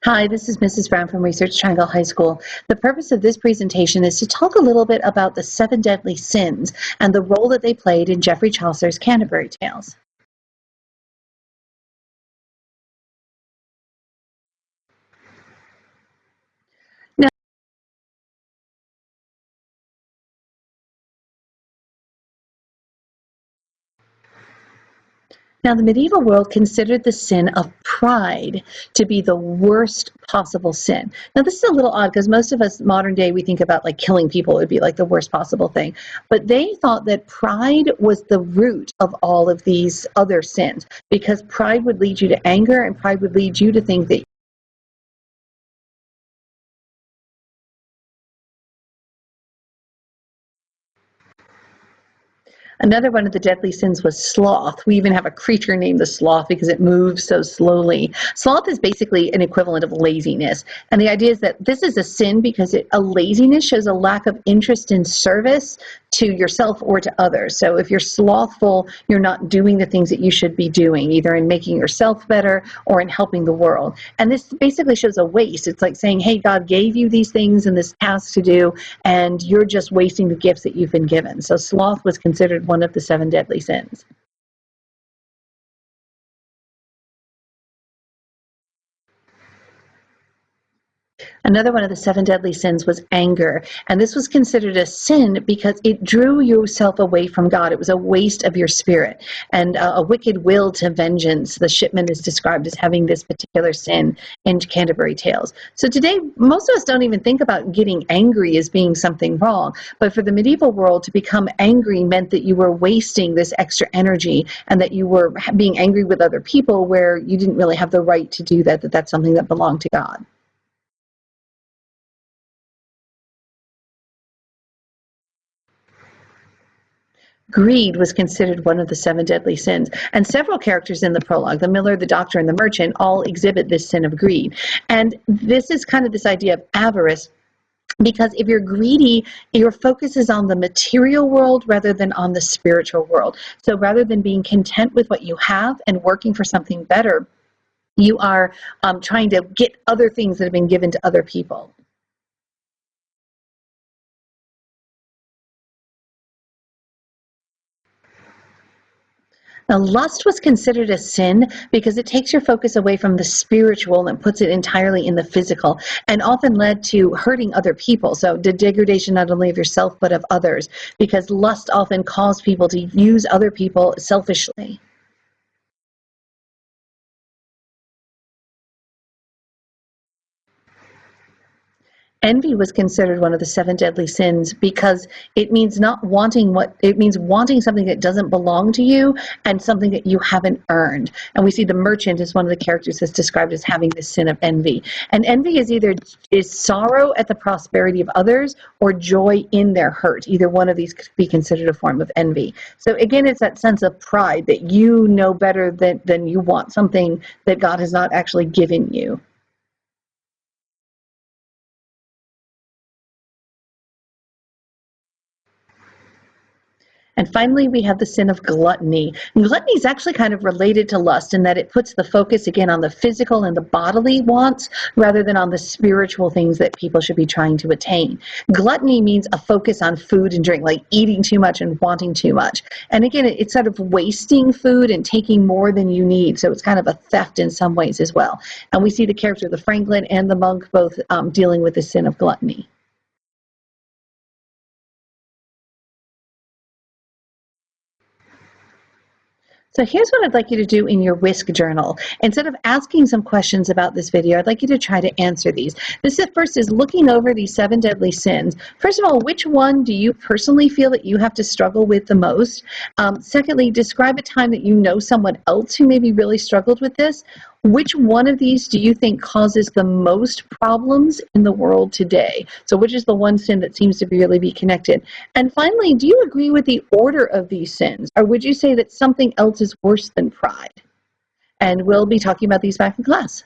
Hi, this is Mrs. Brown from Research Triangle High School. The purpose of this presentation is to talk a little bit about the seven deadly sins and the role that they played in Geoffrey Chaucer's Canterbury Tales. Now, now, the medieval world considered the sin of pride to be the worst possible sin. Now, this is a little odd because most of us modern day, we think about like killing people would be like the worst possible thing. But they thought that pride was the root of all of these other sins because pride would lead you to anger and pride would lead you to think that another one of the deadly sins was sloth. We even have a creature named the sloth because it moves so slowly. Sloth is basically an equivalent of laziness. And the idea is that this is a sin because a laziness shows a lack of interest in service to yourself or to others. So if you're slothful, you're not doing the things that you should be doing, either in making yourself better or in helping the world. And this basically shows a waste. It's like saying, hey, God gave you these things and this task to do, and you're just wasting the gifts that you've been given. So sloth was considered one of the seven deadly sins. Another one of the seven deadly sins was anger. And this was considered a sin because it drew yourself away from God. It was a waste of your spirit and a wicked will to vengeance. The shipman is described as having this particular sin in Canterbury Tales. So today, most of us don't even think about getting angry as being something wrong. But for the medieval world, to become angry meant that you were wasting this extra energy and that you were being angry with other people where you didn't really have the right to do that, that's something that belonged to God. Greed was considered one of the seven deadly sins, and several characters in the prologue, the miller, the doctor, and the merchant, all exhibit this sin of greed. And this is kind of this idea of avarice, because if you're greedy, your focus is on the material world rather than on the spiritual world. So rather than being content with what you have and working for something better, you are trying to get other things that have been given to other people. Now, lust was considered a sin because it takes your focus away from the spiritual and puts it entirely in the physical, and often led to hurting other people. So, the degradation not only of yourself but of others, because lust often caused people to use other people selfishly. Envy was considered one of the seven deadly sins because it means not wanting it means wanting something that doesn't belong to you and something that you haven't earned. And we see the merchant as one of the characters that's described as having this sin of envy. And envy is sorrow at the prosperity of others or joy in their hurt. Either one of these could be considered a form of envy. So again, it's that sense of pride that you know better than you want something that God has not actually given you. And finally, we have the sin of gluttony. And gluttony is actually kind of related to lust in that it puts the focus again on the physical and the bodily wants rather than on the spiritual things that people should be trying to attain. Gluttony means a focus on food and drink, like eating too much and wanting too much. And again, it's sort of wasting food and taking more than you need. So it's kind of a theft in some ways as well. And we see the character of the Franklin and the monk both dealing with the sin of gluttony. So here's what I'd like you to do in your WISC journal. Instead of asking some questions about this video, I'd like you to try to answer these. This first is looking over these seven deadly sins. First of all, which one do you personally feel that you have to struggle with the most? Secondly, describe a time that you know someone else who maybe really struggled with this. Which one of these do you think causes the most problems in the world today? So which is the one sin that seems to really be connected? And finally, do you agree with the order of these sins? Or would you say that something else is worse than pride? And we'll be talking about these back in class.